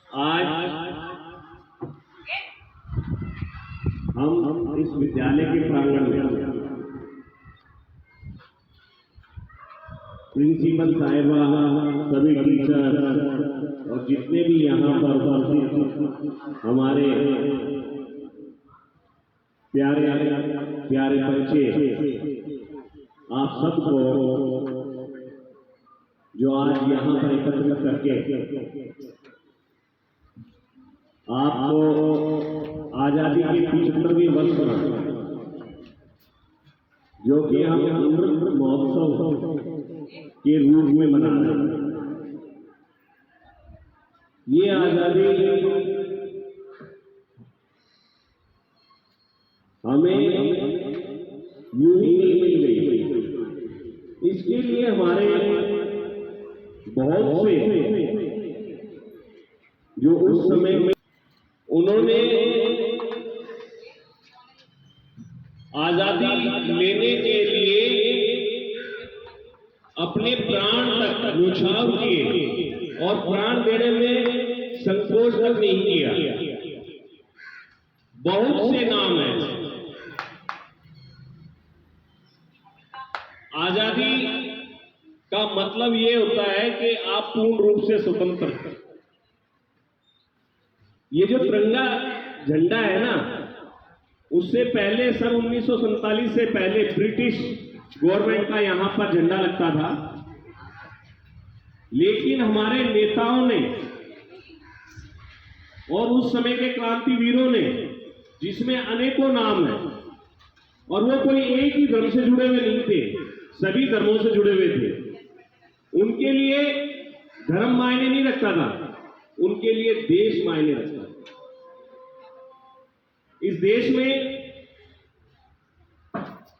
आज हम इस विद्यालय के प्रांगण में प्रिंसिपल साहिबा, सभी टीचर और जितने भी यहाँ पर उपस्थित हमारे प्यारे प्यारे बच्चे, आप सबको जो आज यहाँ पर एकत्रित करके आपको आजादी के 75वें वर्ष में जो कि हम अमृत महोत्सव के रूप में मना रहे हैं, ये आजादी हमें यूं ही नहीं मिल गई। इसके लिए हमारे बहुत से जो उस समय में उन्होंने आजादी लेने के लिए अपने प्राण तक न्यौछावर किए और प्राण देने में संकोच तक नहीं किया। बहुत से नाम हैं। आजादी का मतलब ये होता है कि आप पूर्ण रूप से स्वतंत्र। ये जो तिरंगा झंडा है ना, उससे पहले सन 1947 से पहले ब्रिटिश गवर्नमेंट का यहां पर झंडा लगता था, लेकिन हमारे नेताओं ने और उस समय के क्रांतिवीरों ने, जिसमें अनेकों नाम हैं और वो कोई एक ही धर्म से जुड़े हुए नहीं थे, सभी धर्मों से जुड़े हुए थे। उनके लिए धर्म मायने नहीं रखता था, उनके लिए देश मायने रखता था। इस देश में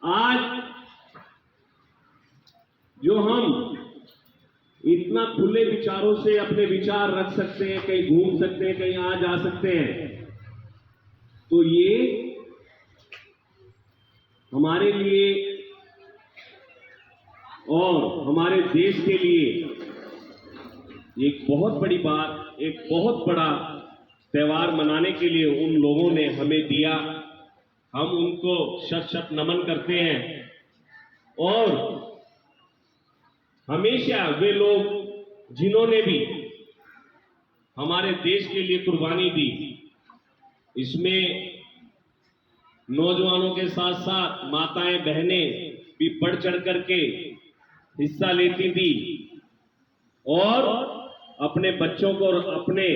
आज जो हम इतना खुले विचारों से अपने विचार रख सकते हैं, कहीं घूम सकते हैं, कहीं आ जा सकते हैं, तो ये हमारे लिए और हमारे देश के लिए एक बहुत बड़ी बात, एक बहुत बड़ा त्योहार मनाने के लिए उन लोगों ने हमें दिया। हम उनको शत शत नमन करते हैं और हमेशा वे लोग जिन्होंने भी हमारे देश के लिए कुर्बानी दी, इसमें नौजवानों के साथ साथ माताएं बहनें भी बढ़ चढ़ करके हिस्सा लेती थी और अपने बच्चों को और अपने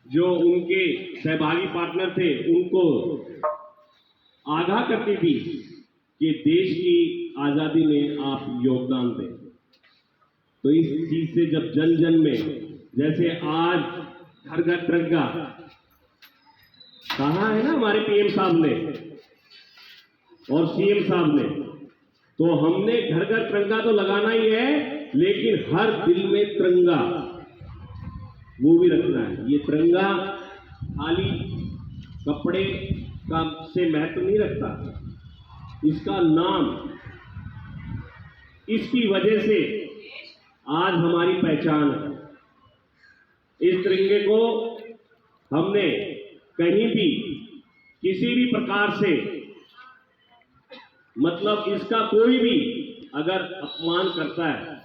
जो उनके सहभागी पार्टनर थे उनको आगाह करती थी कि देश की आजादी में आप योगदान दें। तो इस चीज से जब जन जन में, जैसे आज घर घर तिरंगा कहा है ना हमारे पीएम साहब ने और सीएम साहब ने, तो हमने घर घर तिरंगा तो लगाना ही है, लेकिन हर दिल में तिरंगा वो भी रखना है। ये तिरंगा खाली कपड़े का से महत्व नहीं रखता, इसका नाम, इसकी वजह से आज हमारी पहचान है। इस तिरंगे को हमने कहीं भी किसी भी प्रकार से, मतलब इसका कोई भी अगर अपमान करता है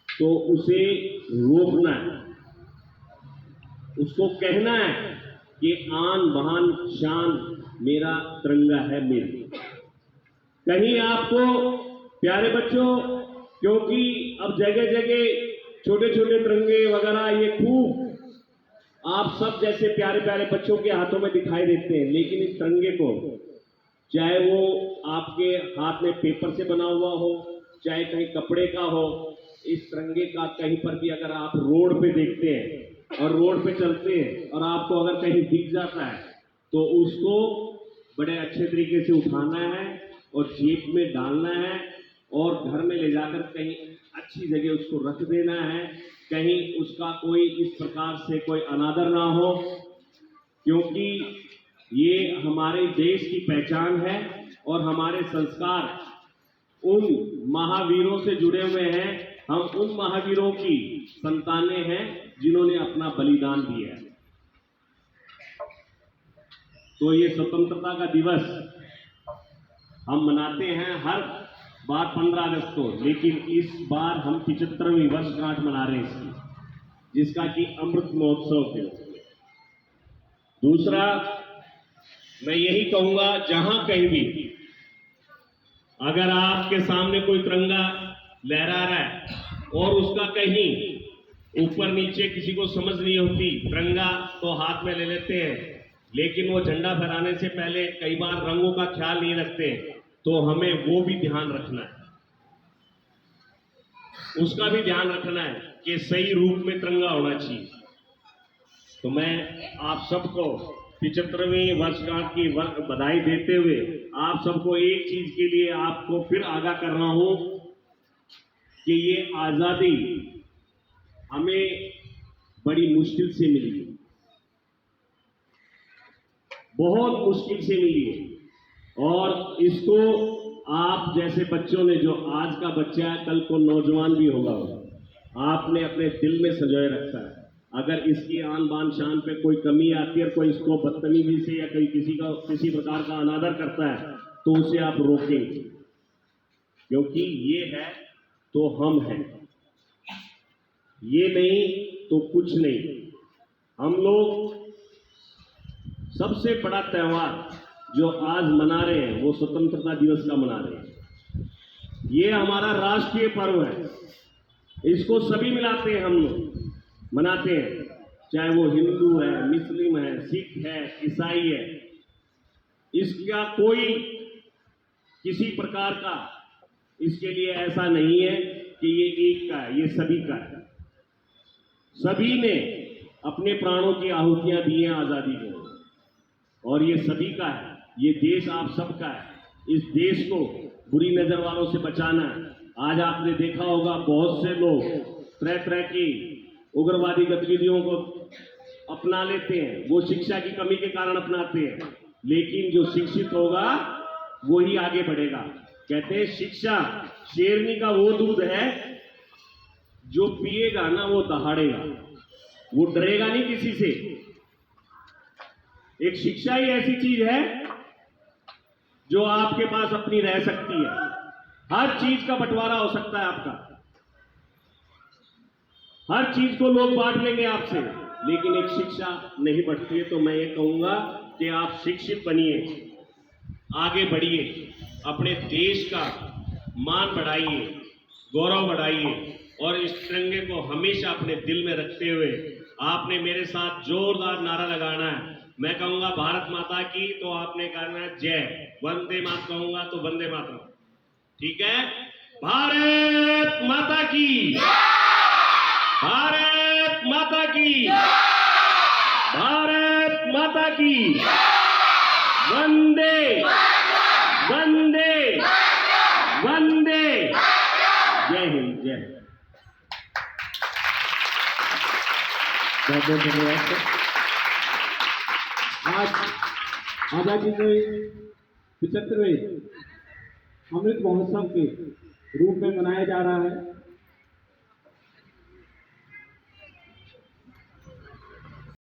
तो उसे रोकना है, उसको कहना है कि आन बान शान मेरा तिरंगा है मेरी। कहीं आपको प्यारे बच्चों, क्योंकि अब जगह जगह छोटे छोटे तिरंगे वगैरह ये खूब आप सब जैसे प्यारे प्यारे बच्चों के हाथों में दिखाई देते हैं, लेकिन इस तिरंगे को चाहे वो आपके हाथ में पेपर से बना हुआ हो, चाहे कहीं कपड़े का हो, इस तिरंगे का कहीं पर भी अगर आप रोड पे देखते हैं और रोड पे चलते हैं और आपको अगर कहीं दिख जाता है तो उसको बड़े अच्छे तरीके से उठाना है और जेब में डालना है और घर में ले जाकर कहीं अच्छी जगह उसको रख देना है, कहीं उसका कोई इस प्रकार से कोई अनादर ना हो, क्योंकि ये हमारे देश की पहचान है और हमारे संस्कार उन महावीरों से जुड़े हुए हैं। हम उन महावीरों की संतानें हैं जिन्होंने अपना बलिदान दिया है। तो ये स्वतंत्रता का दिवस हम मनाते हैं हर बार 15 अगस्त को, लेकिन इस बार हम 75वीं वर्षगांठ मना रहे हैं इसकी, जिसका कि अमृत महोत्सव के रूप में। दूसरा, मैं यही कहूंगा, जहां कहीं भी अगर आपके सामने कोई तिरंगा लहरा रहा है और उसका कहीं ऊपर नीचे किसी को समझ नहीं होती, तिरंगा तो हाथ में ले लेते हैं, लेकिन वो झंडा फहराने से पहले कई बार रंगों का ख्याल नहीं रखते, तो हमें वो भी ध्यान रखना है, उसका भी ध्यान रखना है कि सही रूप में तिरंगा होना चाहिए। तो मैं आप सबको 75वीं वर्षगांठ की बधाई देते हुए आप सबको एक चीज के लिए आपको फिर आगाह कर रहा हूं कि ये आजादी हमें बड़ी मुश्किल से मिली है, बहुत मुश्किल से मिली है, और इसको आप जैसे बच्चों ने, जो आज का बच्चा है कल को नौजवान भी होगा, आपने अपने दिल में संजोए रखा है। अगर इसकी आन बान शान पे कोई कमी आती है, कोई इसको बदतमीजी से या कोई किसी प्रकार का अनादर करता है, तो उसे आप रोकेंगे, क्योंकि ये है तो हम हैं, ये नहीं तो कुछ नहीं। हम लोग सबसे बड़ा त्योहार जो आज मना रहे हैं वो स्वतंत्रता दिवस का मना रहे हैं। ये हमारा राष्ट्रीय पर्व है, इसको सभी मिलाते हैं, हम लोग मनाते हैं, चाहे वो हिंदू है, मुस्लिम है, सिख है, ईसाई है। इसका कोई किसी प्रकार का इसके लिए ऐसा नहीं है कि ये एक का है, ये सभी का है। सभी ने अपने प्राणों की आहुतियां दी हैं आजादी के लिए, और ये सभी का है, ये देश आप सबका है। इस देश को बुरी नजर वालों से बचाना है। आज आपने देखा होगा बहुत से लोग तरह तरह की उग्रवादी गतिविधियों को अपना लेते हैं, वो शिक्षा की कमी के कारण अपनाते हैं, लेकिन जो शिक्षित होगा वो ही आगे बढ़ेगा। कहते हैं शिक्षा शेरनी का वो दूध है जो पिएगा ना वो दहाड़ेगा, वो डरेगा नहीं किसी से। एक शिक्षा ही ऐसी चीज है जो आपके पास अपनी रह सकती है, हर चीज का बंटवारा हो सकता है आपका, हर चीज को लोग बांट लेंगे आपसे, लेकिन एक शिक्षा नहीं बढ़ती है। तो मैं ये कहूंगा कि आप शिक्षित बनिए, आगे बढ़िए, अपने देश का मान बढ़ाइए, गौरव बढ़ाइए, और इस तिरंगे को हमेशा अपने दिल में रखते हुए आपने मेरे साथ जोरदार नारा लगाना है। मैं कहूंगा भारत माता की, तो आपने कहना है जय। वंदे मातरम कहूंगा तो वंदे मातरम, ठीक है? भारत माता की, भारत माता की, भारत माता की, वंदे वंदे वंदे, जय हिंद, जय। बहुत बहुत धन्यवाद। आज आजादी के 75वें अमृत महोत्सव के रूप में मनाया जा रहा है।